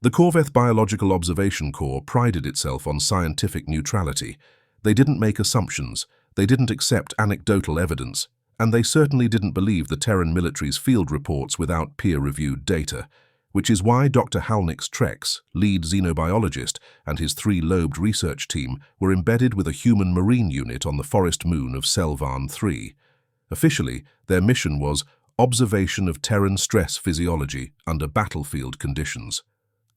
The Corvette Biological Observation Corps prided itself on scientific neutrality. They didn't make assumptions, they didn't accept anecdotal evidence, and they certainly didn't believe the Terran military's field reports without peer-reviewed data, which is why Dr. Halnick's Trex, lead xenobiologist, and his three-lobed research team were embedded with a human marine unit on the forest moon of Selvan 3. Officially, their mission was observation of Terran stress physiology under battlefield conditions.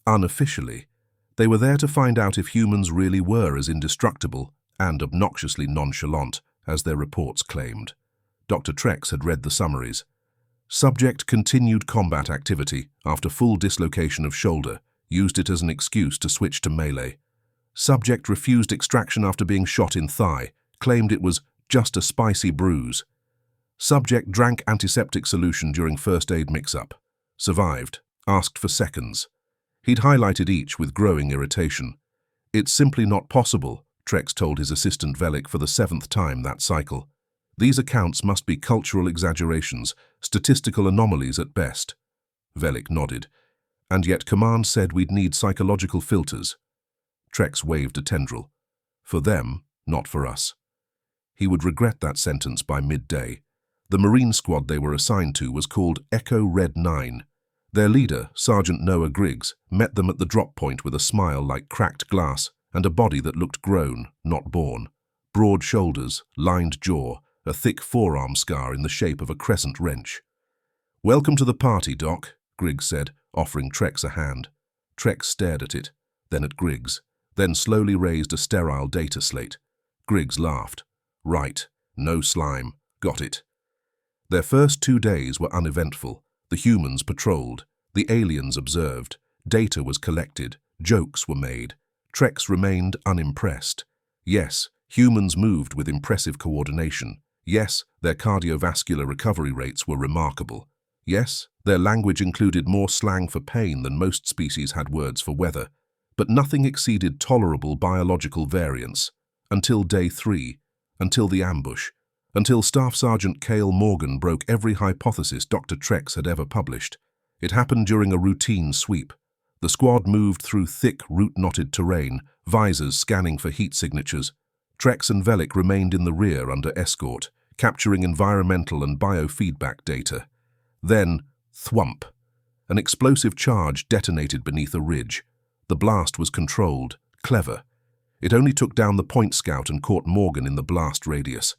Unofficially, they were there to find out if humans really were as indestructible and obnoxiously nonchalant as their reports claimed. Dr. Trex had read the summaries. Subject continued combat activity after full dislocation of shoulder, used it as an excuse to switch to melee. Subject refused extraction after being shot in thigh, claimed it was just a spicy bruise. Subject drank antiseptic solution during first aid mix-up. Survived, asked for seconds. He'd highlighted each with growing irritation. It's simply not possible, Trex told his assistant Velik for the 7th time that cycle. These accounts must be cultural exaggerations, statistical anomalies at best. Velik nodded. And yet command said we'd need psychological filters. Trex waved a tendril. For them, not for us. He would regret that sentence by midday. The Marine squad they were assigned to was called Echo Red 9. Their leader, Sergeant Noah Griggs, met them at the drop point with a smile like cracked glass and a body that looked grown, not born. Broad shoulders, lined jaw, a thick forearm scar in the shape of a crescent wrench. "Welcome to the party, Doc," Griggs said, offering Trex a hand. Trex stared at it, then at Griggs, then slowly raised a sterile data slate. Griggs laughed. "Right, no slime. Got it." Their first 2 days were uneventful. The humans patrolled, the aliens observed, data was collected, jokes were made. Trex remained unimpressed. Yes, humans moved with impressive coordination. Yes, their cardiovascular recovery rates were remarkable. Yes, their language included more slang for pain than most species had words for weather. But nothing exceeded tolerable biological variance. Until day 3, until the ambush. Until Staff Sergeant Cale Morgan broke every hypothesis Dr. Trex had ever published. It happened during a routine sweep. The squad moved through thick, root-knotted terrain, visors scanning for heat signatures. Trex and Velik remained in the rear under escort, capturing environmental and biofeedback data. Then, thwump. An explosive charge detonated beneath a ridge. The blast was controlled, clever. It only took down the point scout and caught Morgan in the blast radius.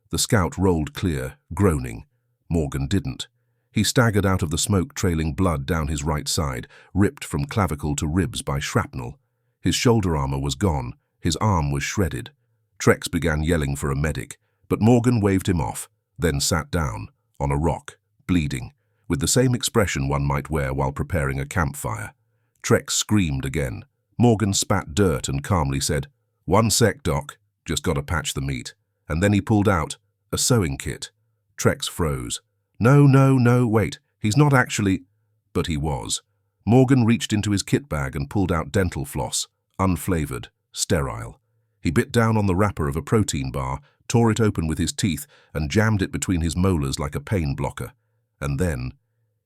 The scout rolled clear, groaning. Morgan didn't. He staggered out of the smoke, trailing blood down his right side, ripped from clavicle to ribs by shrapnel. His shoulder armor was gone. His arm was shredded. Trex began yelling for a medic, but Morgan waved him off, then sat down, on a rock, bleeding, with the same expression one might wear while preparing a campfire. Trex screamed again. Morgan spat dirt and calmly said, "1 sec, Doc. Just gotta patch the meat." And then he pulled out a sewing kit. Trex froze. No, wait, he's not actually... But he was. Morgan reached into his kit bag and pulled out dental floss, unflavored, sterile. He bit down on the wrapper of a protein bar, tore it open with his teeth, and jammed it between his molars like a pain blocker. And then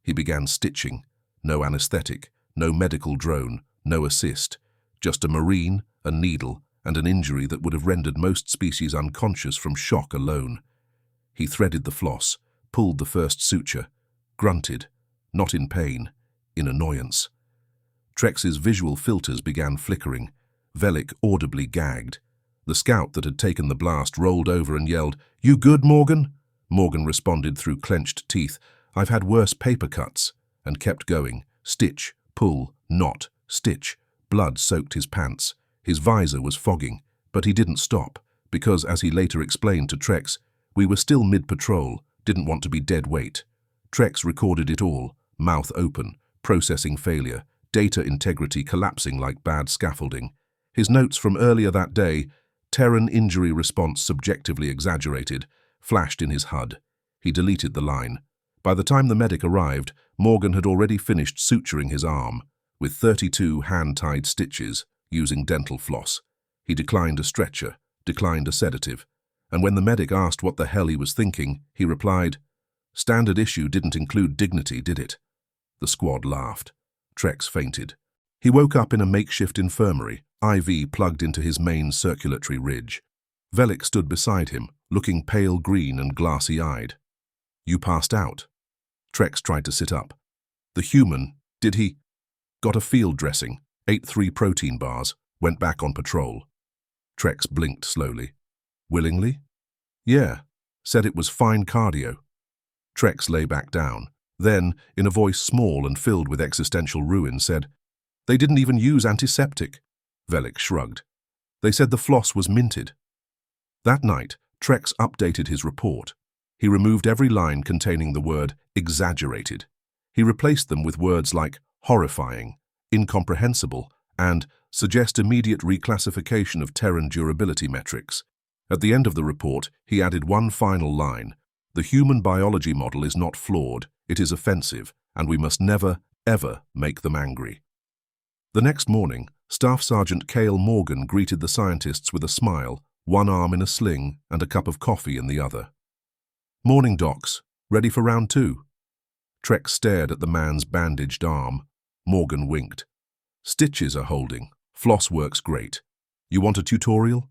he began stitching. No anesthetic, no medical drone, no assist. Just a marine, a needle, and an injury that would have rendered most species unconscious from shock alone. He threaded the floss, pulled the first suture, grunted, not in pain, in annoyance. Trex's visual filters began flickering. Velik audibly gagged. The scout that had taken the blast rolled over and yelled, "You good, Morgan?" Morgan responded through clenched teeth, "I've had worse paper cuts," and kept going. Stitch, pull, knot, stitch. Blood soaked his pants. His visor was fogging, but he didn't stop, because, as he later explained to Trex, we were still mid-patrol, didn't want to be dead weight. Trex recorded it all, mouth open, processing failure, data integrity collapsing like bad scaffolding. His notes from earlier that day, Terran injury response subjectively exaggerated, flashed in his HUD. He deleted the line. By the time the medic arrived, Morgan had already finished suturing his arm, with 32 hand-tied stitches, using dental floss. He declined a stretcher, declined a sedative, and when the medic asked what the hell he was thinking, he replied, "Standard issue didn't include dignity, did it?" The squad laughed. Trex fainted. He woke up in a makeshift infirmary, IV plugged into his main circulatory ridge. Velik stood beside him, looking pale green and glassy-eyed. "You passed out." Trex tried to sit up. "The human, did he?" "Got a field dressing, ate 3 protein bars, went back on patrol." Trex blinked slowly. "Willingly?" "Yeah. Said it was fine cardio." Trex lay back down. Then, in a voice small and filled with existential ruin, said, "They didn't even use antiseptic." Velik shrugged. "They said the floss was minted." That night, Trex updated his report. He removed every line containing the word exaggerated. He replaced them with words like horrifying, incomprehensible, and suggest immediate reclassification of Terran durability metrics. At the end of the report, he added one final line: "The human biology model is not flawed, it is offensive, and we must never, ever make them angry." The next morning, Staff Sergeant Cale Morgan greeted the scientists with a smile, one arm in a sling and a cup of coffee in the other. "Morning, docs. Ready for round 2? Trex stared at the man's bandaged arm. Morgan winked. "Stitches are holding. Floss works great. You want a tutorial?"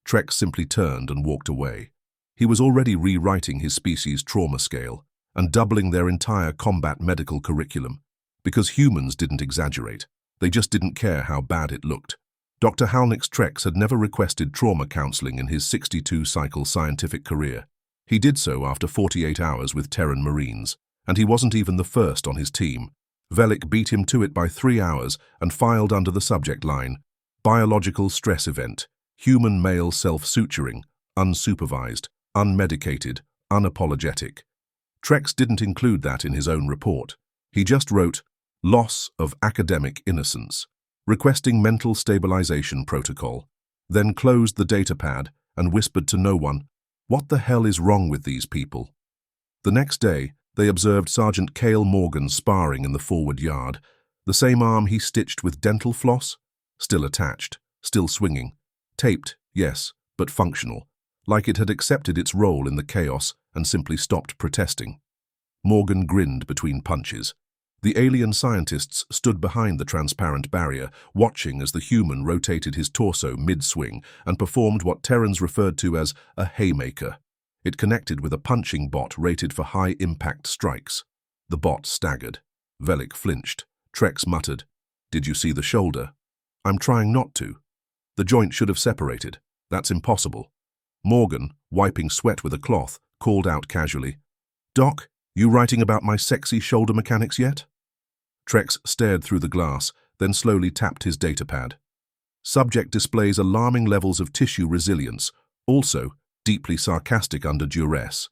Trex simply turned and walked away. He was already rewriting his species' trauma scale and doubling their entire combat medical curriculum, because humans didn't exaggerate. They just didn't care how bad it looked. Dr. Halnick's Trex had never requested trauma counseling in his 62-cycle scientific career. He did so after 48 hours with Terran Marines, and he wasn't even the first on his team. Velik beat him to it by 3 hours and filed under the subject line: biological stress event, human male self-suturing, unsupervised, unmedicated, unapologetic. Trex didn't include that in his own report. He just wrote, "loss of academic innocence, requesting mental stabilization protocol," then closed the datapad and whispered to no one, "What the hell is wrong with these people?" The next day, they observed Sergeant Cale Morgan sparring in the forward yard, the same arm he stitched with dental floss, still attached, still swinging, taped, yes, but functional, like it had accepted its role in the chaos and simply stopped protesting. Morgan grinned between punches. The alien scientists stood behind the transparent barrier, watching as the human rotated his torso mid-swing and performed what Terrans referred to as a haymaker. It connected with a punching bot rated for high-impact strikes. The bot staggered. Velik flinched. Trex muttered, "Did you see the shoulder?" "I'm trying not to. The joint should have separated. That's impossible." Morgan, wiping sweat with a cloth, called out casually, "Doc, you writing about my sexy shoulder mechanics yet?" Trex stared through the glass, then slowly tapped his datapad. Subject displays alarming levels of tissue resilience, also deeply sarcastic under duress.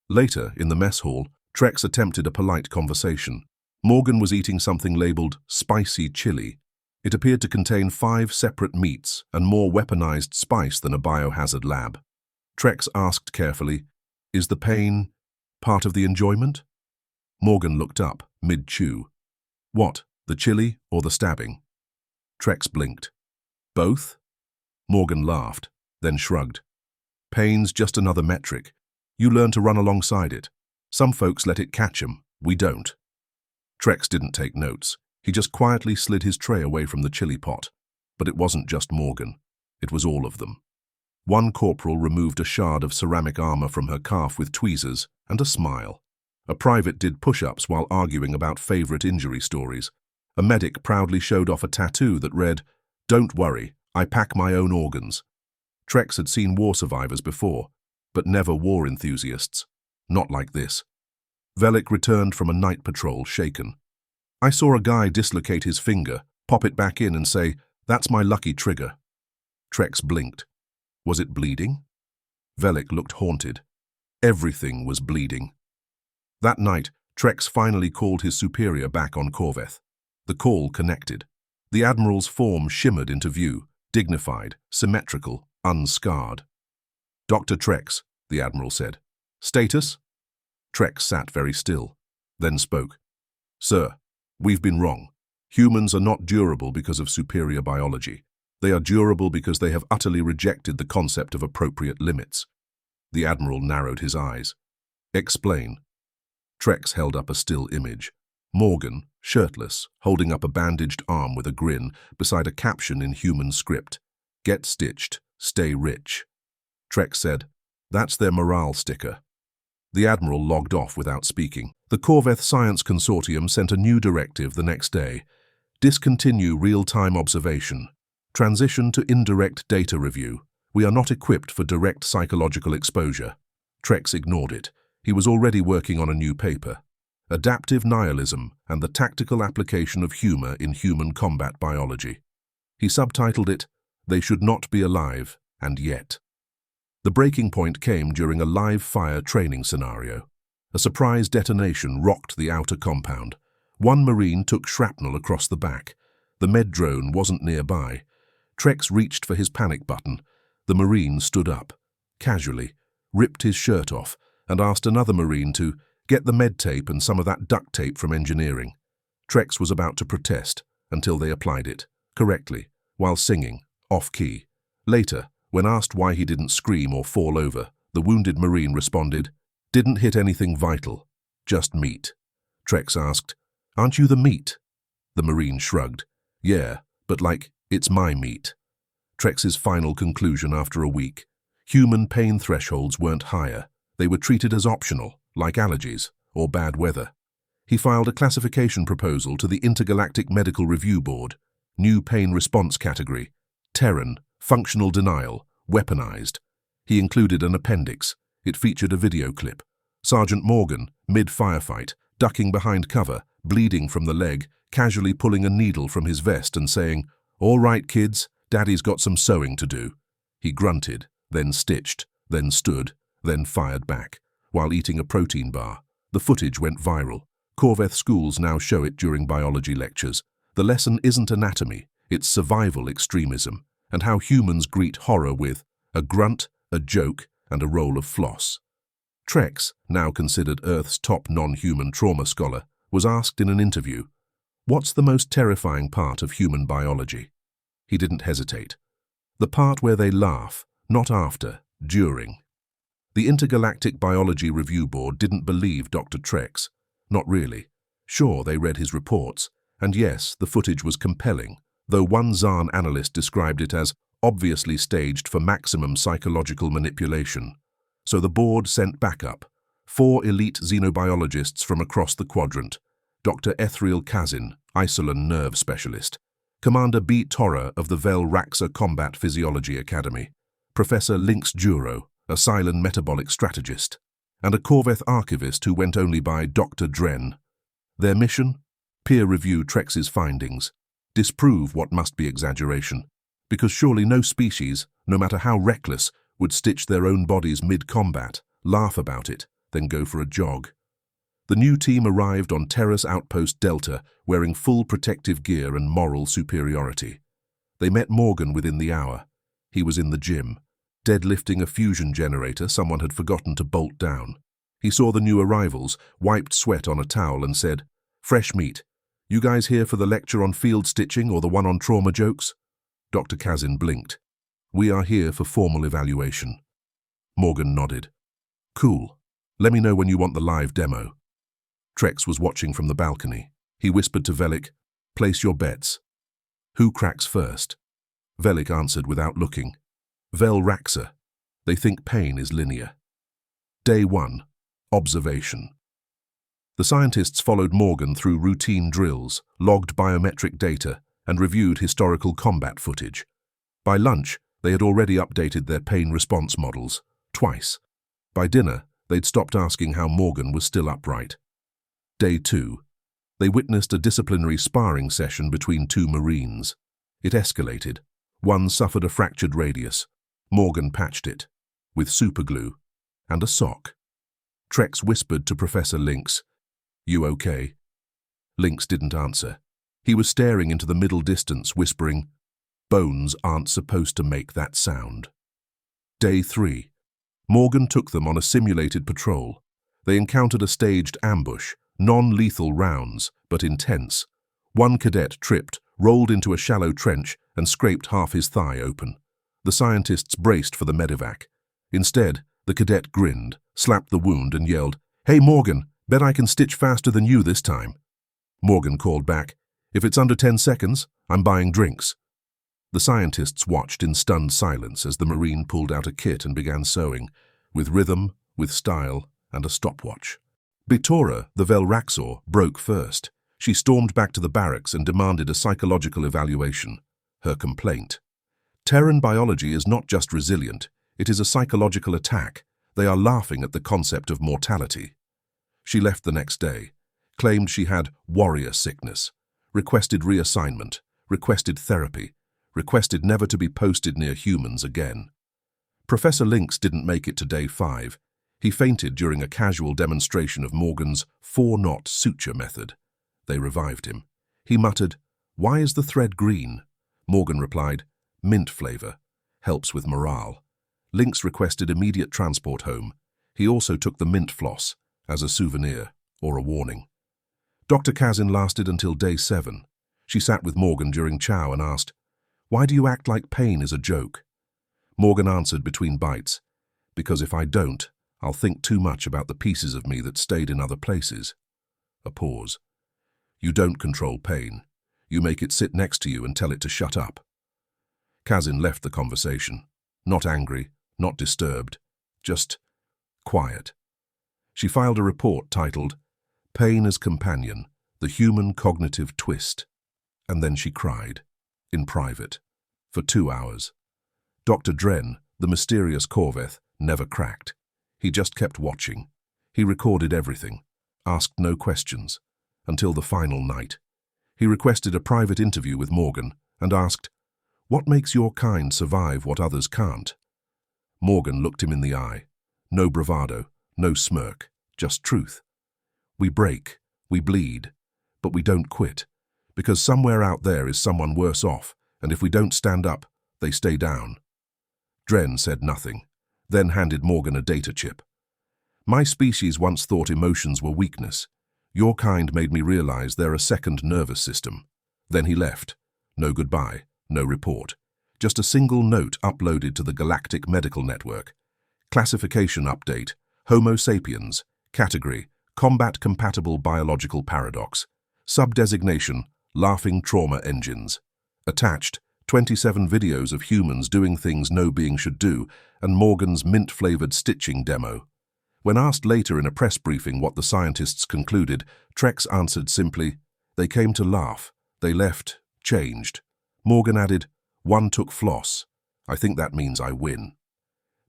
Later, in the mess hall, Trex attempted a polite conversation. Morgan was eating something labeled spicy chili. It appeared to contain 5 separate meats and more weaponized spice than a biohazard lab. Trex asked carefully, "Is the pain part of the enjoyment?" Morgan looked up, mid-chew. "What, the chili or the stabbing?" Trex blinked. "Both?" Morgan laughed, then shrugged. "Pain's just another metric. You learn to run alongside it. Some folks let it catch 'em, we don't." Trex didn't take notes. He just quietly slid his tray away from the chili pot. But it wasn't just Morgan. It was all of them. One corporal removed a shard of ceramic armor from her calf with tweezers and a smile. A private did push-ups while arguing about favorite injury stories. A medic proudly showed off a tattoo that read, "Don't worry, I pack my own organs." Trex had seen war survivors before, but never war enthusiasts. Not like this. Velik returned from a night patrol shaken. "I saw a guy dislocate his finger, pop it back in and say, 'That's my lucky trigger.'" Trex blinked. Was it bleeding? Velik looked haunted. Everything was bleeding. That night, Trex finally called his superior back on Corveth. The call connected. The Admiral's form shimmered into view, dignified, symmetrical, unscarred. "Dr. Trex," the Admiral said. "Status?" Trex sat very still, then spoke. "Sir, we've been wrong. Humans are not durable because of superior biology. They are durable because they have utterly rejected the concept of appropriate limits." The Admiral narrowed his eyes. "Explain." Trex held up a still image. Morgan, shirtless, holding up a bandaged arm with a grin, beside a caption in human script. "Get stitched, stay rich." Trex said, "That's their morale sticker." The Admiral logged off without speaking. The Corvette Science Consortium sent a new directive the next day. Discontinue real-time observation. Transition to indirect data review. We are not equipped for direct psychological exposure. Trex ignored it. He was already working on a new paper. Adaptive Nihilism and the Tactical Application of Humor in Human Combat Biology. He subtitled it, "They Should Not Be Alive, and Yet." The breaking point came during a live-fire training scenario. A surprise detonation rocked the outer compound. One Marine took shrapnel across the back. The med drone wasn't nearby. Trex reached for his panic button. The Marine stood up, casually, ripped his shirt off, and asked another Marine to get the med tape and some of that duct tape from engineering. Trex was about to protest until they applied it, correctly, while singing, off-key. Later, when asked why he didn't scream or fall over, the wounded Marine responded, "Didn't hit anything vital, just meat." Trex asked, "Aren't you the meat?" The Marine shrugged, "Yeah, but like, it's my meat." Trex's final conclusion after a week: human pain thresholds weren't higher. They were treated as optional, like allergies or bad weather. He filed a classification proposal to the Intergalactic Medical Review Board. New pain response category: Terran, functional denial, weaponized. He included an appendix. It featured a video clip. Sergeant Morgan, mid-firefight, ducking behind cover, bleeding from the leg, casually pulling a needle from his vest and saying, "All right, kids, Daddy's got some sewing to do." He grunted, then stitched, then stood, then fired back, while eating a protein bar. The footage went viral. Corvette schools now show it during biology lectures. The lesson isn't anatomy, it's survival extremism, and how humans greet horror with a grunt, a joke, and a roll of floss. Trex, now considered Earth's top non-human trauma scholar, was asked in an interview, "What's the most terrifying part of human biology?" He didn't hesitate. "The part where they laugh, not after, during." The Intergalactic Biology Review Board didn't believe Dr. Trex. Not really. Sure, they read his reports, and yes, the footage was compelling, though one Zaan analyst described it as obviously staged for maximum psychological manipulation. So the board sent backup. 4 elite xenobiologists from across the quadrant: Dr. Ethriel Kazin, Isolan nerve specialist; Commander B. Torra of the Vel Raxa Combat Physiology Academy; Professor Lynx Duro, a Cylon metabolic strategist; and a Corvette archivist who went only by Dr. Dren. Their mission? Peer review Trex's findings. Disprove what must be exaggeration. Because surely no species, no matter how reckless, would stitch their own bodies mid-combat, laugh about it, then go for a jog. The new team arrived on Terra's outpost Delta, wearing full protective gear and moral superiority. They met Morgan within the hour. He was in the gym, deadlifting a fusion generator someone had forgotten to bolt down. He saw the new arrivals, wiped sweat on a towel and said, "Fresh meat. You guys here for the lecture on field stitching or the one on trauma jokes?" Dr. Kazin blinked. "We are here for formal evaluation." Morgan nodded. "Cool. Let me know when you want the live demo." Trex was watching from the balcony. He whispered to Velik, "Place your bets." "Who cracks first?" Velik answered without looking. "Vel Raxa. They think pain is linear." Day 1. Observation. The scientists followed Morgan through routine drills, logged biometric data, and reviewed historical combat footage. By lunch, they had already updated their pain response models, twice. By dinner, they'd stopped asking how Morgan was still upright. Day 2. They witnessed a disciplinary sparring session between 2 Marines. It escalated. One suffered a fractured radius. Morgan patched it, with superglue, and a sock. Trex whispered to Professor Lynx, "You okay?" Lynx didn't answer. He was staring into the middle distance, whispering, "Bones aren't supposed to make that sound." Day 3. Morgan took them on a simulated patrol. They encountered a staged ambush, non-lethal rounds, but intense. One cadet tripped, rolled into a shallow trench, and scraped half his thigh open. The scientists braced for the medevac. Instead, the cadet grinned, slapped the wound, and yelled, "Hey Morgan, bet I can stitch faster than you this time." Morgan called back, "If it's under 10 seconds, I'm buying drinks." The scientists watched in stunned silence as the Marine pulled out a kit and began sewing, with rhythm, with style, and a stopwatch. Bitora, the Velraxor, broke first. She stormed back to the barracks and demanded a psychological evaluation. Her complaint: Terran biology is not just resilient, it is a psychological attack. They are laughing at the concept of mortality. She left the next day, claimed she had warrior sickness, requested reassignment, requested therapy, requested never to be posted near humans again. Professor Lynx didn't make it to day 5. He fainted during a casual demonstration of Morgan's 4-knot suture method. They revived him. He muttered, "Why is the thread green?" Morgan replied, "Mint flavor. Helps with morale." Lynx requested immediate transport home. He also took the mint floss as a souvenir or a warning. Dr. Kazin lasted until day 7. She sat with Morgan during chow and asked, "Why do you act like pain is a joke?" Morgan answered between bites, "Because if I don't, I'll think too much about the pieces of me that stayed in other places." A pause. "You don't control pain. You make it sit next to you and tell it to shut up." Kazin left the conversation, not angry, not disturbed, just quiet. She filed a report titled, "Pain as Companion, the Human Cognitive Twist." And then she cried, in private, for 2 hours. Dr. Dren, the mysterious Corveth, never cracked. He just kept watching. He recorded everything, asked no questions, until the final night. He requested a private interview with Morgan and asked, "What makes your kind survive what others can't?" Morgan looked him in the eye. No bravado, no smirk, just truth. "We break, we bleed, but we don't quit, because somewhere out there is someone worse off, and if we don't stand up, they stay down." Dren said nothing, then handed Morgan a data chip. "My species once thought emotions were weakness. Your kind made me realize they're a second nervous system." Then he left. No goodbye, no report. Just a single note uploaded to the Galactic Medical Network. Classification update: Homo sapiens. Category: Combat-compatible biological paradox. Sub-designation: Laughing trauma engines. Attached: 27 videos of humans doing things no being should do, and Morgan's mint-flavored stitching demo. When asked later in a press briefing what the scientists concluded, Trex answered simply, "They came to laugh. They left, changed." Morgan added, "One took floss. I think that means I win."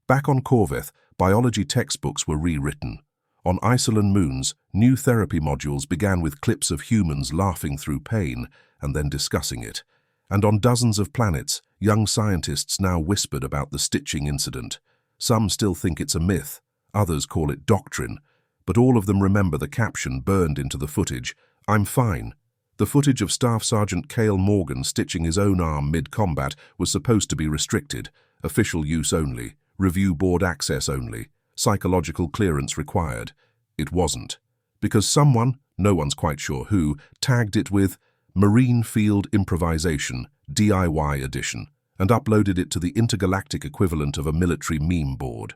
Back on Corveth, biology textbooks were rewritten. On Isolan moons, new therapy modules began with clips of humans laughing through pain and then discussing it. And on dozens of planets, young scientists now whispered about the stitching incident. Some still think it's a myth, others call it doctrine, but all of them remember the caption burned into the footage, "I'm fine." The footage of Staff Sergeant Cale Morgan stitching his own arm mid-combat was supposed to be restricted, official use only, review board access only, psychological clearance required. It wasn't, because someone, no one's quite sure who, tagged it with Marine Field Improvisation, DIY Edition, and uploaded it to the intergalactic equivalent of a military meme board.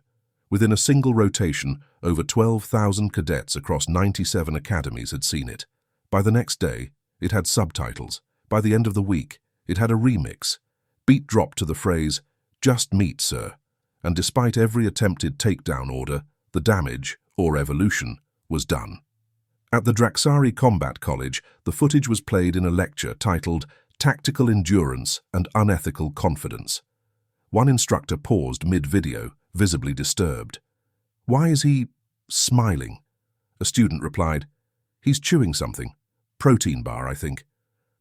Within a single rotation, over 12,000 cadets across 97 academies had seen it. By the next day, it had subtitles. By the end of the week, it had a remix. Beat dropped to the phrase, "Just meet, sir." And despite every attempted takedown order, the damage, or evolution, was done. At the Draxari Combat College, the footage was played in a lecture titled Tactical Endurance and Unethical Confidence. One instructor paused mid-video, visibly disturbed. "Why is he smiling?" A student replied, "He's chewing something. Protein bar, I think."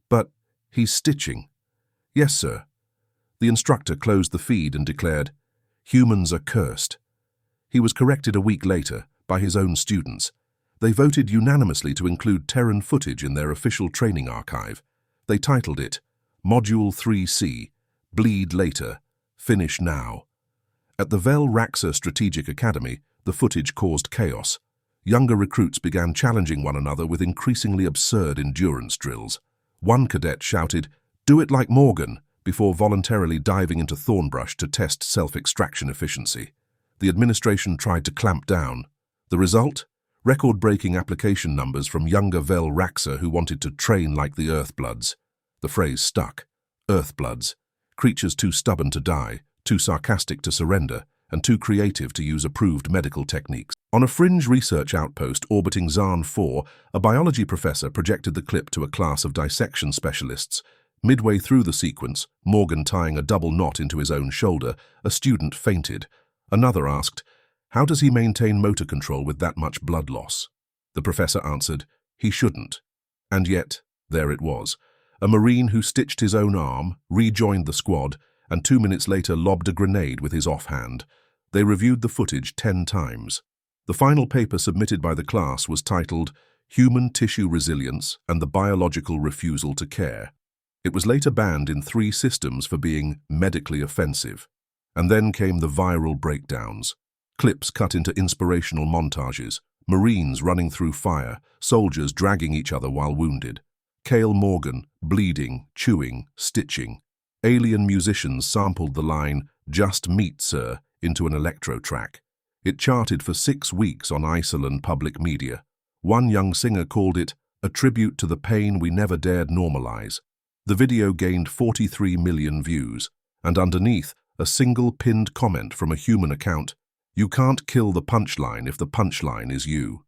"But he's stitching." "Yes, sir." The instructor closed the feed and declared, "Humans are cursed." He was corrected a week later by his own students. They voted unanimously to include Terran footage in their official training archive. They titled it Module 3C, Bleed Later, Finish Now. At the Velraxor Strategic Academy, the footage caused chaos. Younger recruits began challenging one another with increasingly absurd endurance drills. One cadet shouted, "Do it like Morgan," before voluntarily diving into thornbrush to test self-extraction efficiency. The administration tried to clamp down. The result? record-breaking application numbers from younger Vel Raxa who wanted to train like the Earthbloods. The phrase stuck. Earthbloods. Creatures too stubborn to die, too sarcastic to surrender, and too creative to use approved medical techniques. On a fringe research outpost orbiting Xan 4, a biology professor projected the clip to a class of dissection specialists. Midway through the sequence, Morgan tying a double knot into his own shoulder, a student fainted. Another asked, "How does he maintain motor control with that much blood loss?" The professor answered, "He shouldn't." And yet, there it was. A Marine who stitched his own arm, rejoined the squad, and 2 minutes later lobbed a grenade with his offhand. They reviewed the footage 10 times. The final paper submitted by the class was titled Human Tissue Resilience and the Biological Refusal to Care. It was later banned in 3 systems for being medically offensive. And then came the viral breakdowns. Clips cut into inspirational montages, Marines running through fire, soldiers dragging each other while wounded. Cale Morgan, bleeding, chewing, stitching. Alien musicians sampled the line, "Just meet, sir," into an electro track. It charted for 6 weeks on Iceland public media. One young singer called it a tribute to the pain we never dared normalize. The video gained 43 million views, and underneath, a single pinned comment from a human account, "You can't kill the punchline if the punchline is you."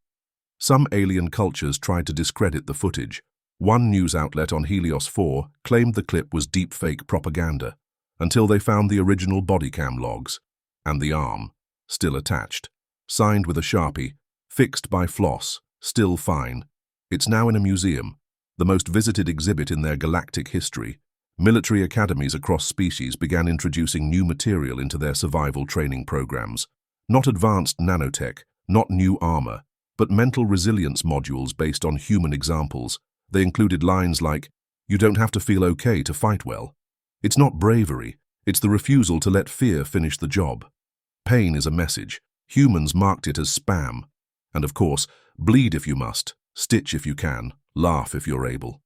Some alien cultures tried to discredit the footage. One news outlet on Helios 4 claimed the clip was deepfake propaganda, until they found the original bodycam logs, and the arm, still attached, signed with a Sharpie, fixed by Floss, still fine. It's now in a museum, the most visited exhibit in their galactic history. Military academies across species began introducing new material into their survival training programs. Not advanced nanotech, not new armor, but mental resilience modules based on human examples. They included lines like, "You don't have to feel okay to fight well." It's not bravery, it's the refusal to let fear finish the job. Pain is a message. Humans marked it as spam. And of course, bleed if you must, stitch if you can, laugh if you're able.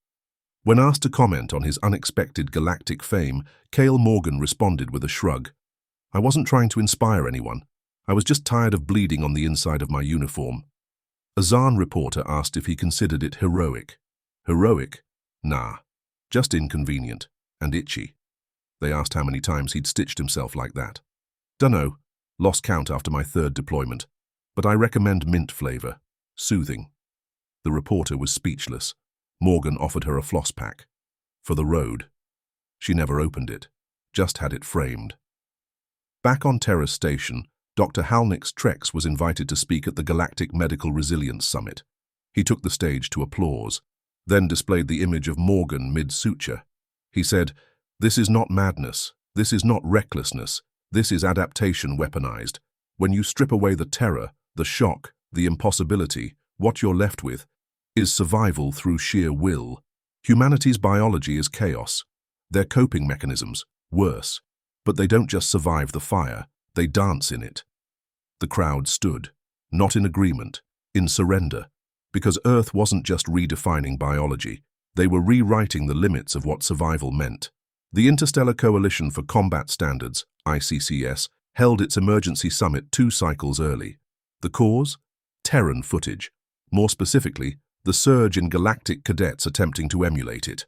When asked to comment on his unexpected galactic fame, Cale Morgan responded with a shrug. "I wasn't trying to inspire anyone. I was just tired of bleeding on the inside of my uniform." A Xan reporter asked if he considered it heroic. Heroic? Nah. Just inconvenient. And itchy. They asked how many times he'd stitched himself like that. "Dunno. Lost count after my 3rd deployment. But I recommend mint flavor. Soothing." The reporter was speechless. Morgan offered her a floss pack. For the road. She never opened it. Just had it framed. Back on Terra's station, Dr. Halnick's Trex was invited to speak at the Galactic Medical Resilience Summit. He took the stage to applause, then displayed the image of Morgan mid-suture. He said, "This is not madness. This is not recklessness. This is adaptation weaponized. When you strip away the terror, the shock, the impossibility, what you're left with is survival through sheer will. Humanity's biology is chaos. Their coping mechanisms, worse. But they don't just survive the fire, they dance in it." The crowd stood, not in agreement, in surrender, because Earth wasn't just redefining biology, they were rewriting the limits of what survival meant. The Interstellar Coalition for Combat Standards, ICCS, held its emergency summit 2 cycles early. The cause? Terran footage. More specifically, the surge in galactic cadets attempting to emulate it.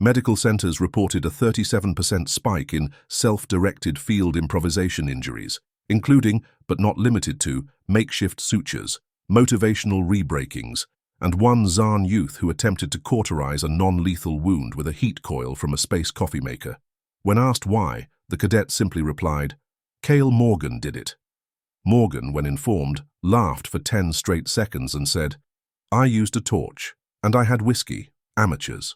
Medical centers reported a 37% spike in self-directed field improvisation injuries, including, but not limited to, makeshift sutures, motivational rebreakings, and one Xan youth who attempted to cauterize a non-lethal wound with a heat coil from a space coffee maker. When asked why, the cadet simply replied, "Cale Morgan did it." Morgan, when informed, laughed for 10 straight seconds and said, "I used a torch, and I had whiskey, amateurs."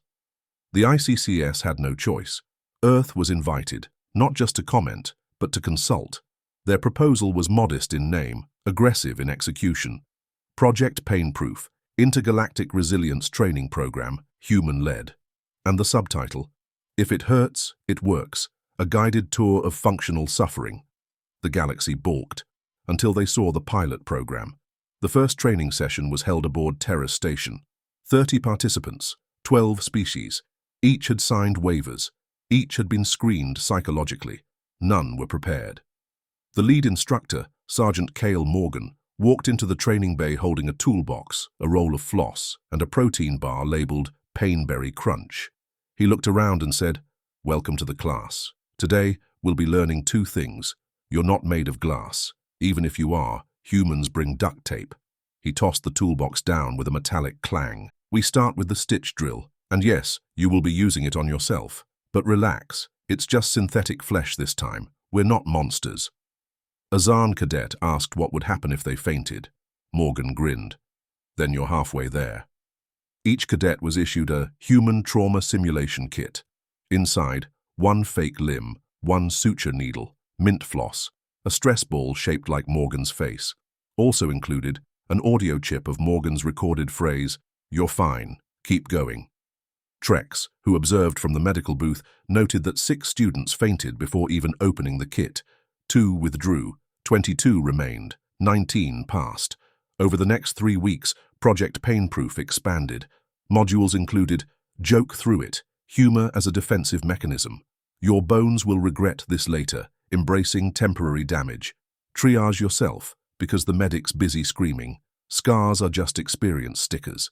The ICCS had no choice. Earth was invited, not just to comment, but to consult. Their proposal was modest in name, aggressive in execution. Project Painproof, Intergalactic Resilience Training Program, human-led. And the subtitle, "If it hurts, it works, a guided tour of functional suffering." The galaxy balked, until they saw the pilot program. The first training session was held aboard Terra Station. 30 participants, 12 species. Each had signed waivers. Each had been screened psychologically. None were prepared. The lead instructor, Sergeant Cale Morgan, walked into the training bay holding a toolbox, a roll of floss, and a protein bar labeled Painberry Crunch. He looked around and said, "Welcome to the class. Today, we'll be learning two things. You're not made of glass. Even if you are, humans bring duct tape." He tossed the toolbox down with a metallic clang. "We start with the stitch drill, and yes, you will be using it on yourself. But relax, it's just synthetic flesh this time. We're not monsters." A Zarn cadet asked what would happen if they fainted. Morgan grinned. "Then you're halfway there." Each cadet was issued a human trauma simulation kit. Inside, one fake limb, one suture needle, mint floss, a stress ball shaped like Morgan's face. Also included an audio chip of Morgan's recorded phrase, "You're fine, keep going." Trex, who observed from the medical booth, noted that 6 students fainted before even opening the kit. 2 withdrew, 22 remained, 19 passed. Over the next 3 weeks, Project Painproof expanded. Modules included Joke Through It, Humor as a Defensive Mechanism, Your Bones Will Regret This Later, Embracing Temporary Damage, Triage Yourself, because the medic's busy screaming, Scars Are Just Experience stickers.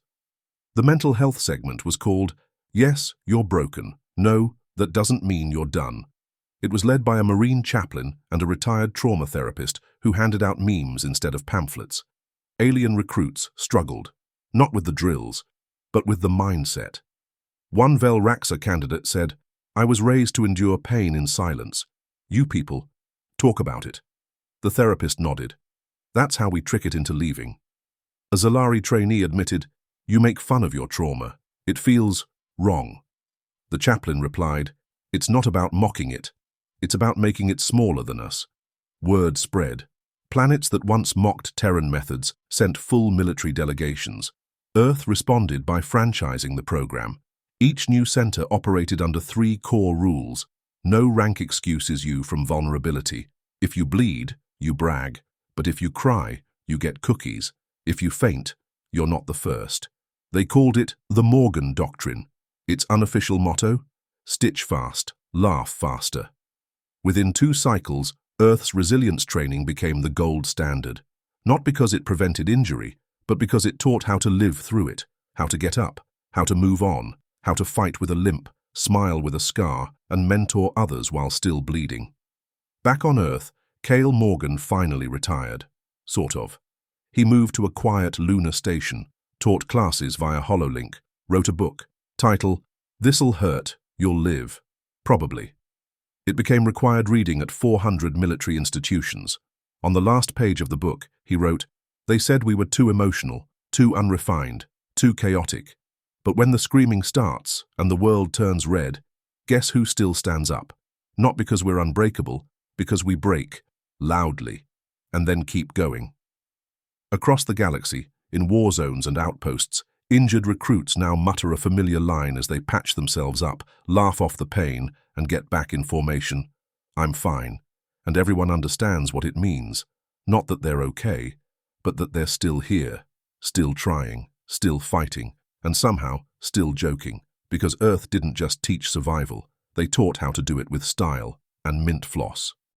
The mental health segment was called Yes, You're Broken. No, that doesn't mean you're done. It was led by a Marine chaplain and a retired trauma therapist who handed out memes instead of pamphlets. Alien recruits struggled, not with the drills, but with the mindset. One Vel Raxa candidate said, "I was raised to endure pain in silence. You people, talk about it." The therapist nodded. "That's how we trick it into leaving." A Zalari trainee admitted, "You make fun of your trauma. It feels wrong." The chaplain replied, "It's not about mocking it. It's about making it smaller than us." Word spread. Planets that once mocked Terran methods sent full military delegations. Earth responded by franchising the program. Each new center operated under 3 core rules. No rank excuses you from vulnerability. If you bleed, you brag. But if you cry, you get cookies. If you faint, you're not the first. They called it the Morgan Doctrine. Its unofficial motto? Stitch fast, laugh faster. Within 2 cycles, Earth's resilience training became the gold standard. Not because it prevented injury, but because it taught how to live through it, how to get up, how to move on, how to fight with a limp, smile with a scar, and mentor others while still bleeding. Back on Earth, Cale Morgan finally retired. Sort of. He moved to a quiet lunar station, taught classes via HoloLink, wrote a book, title, "This'll Hurt, You'll Live." Probably. It became required reading at 400 military institutions. On the last page of the book, he wrote, "They said we were too emotional, too unrefined, too chaotic. But when the screaming starts and the world turns red, guess who still stands up? Not because we're unbreakable, because we break, loudly, and then keep going." Across the galaxy, in war zones and outposts, injured recruits now mutter a familiar line as they patch themselves up, laugh off the pain, and get back in formation. "I'm fine," and everyone understands what it means. Not that they're okay, but that they're still here, still trying, still fighting, and somehow still joking, because Earth didn't just teach survival, they taught how to do it with style and mint floss.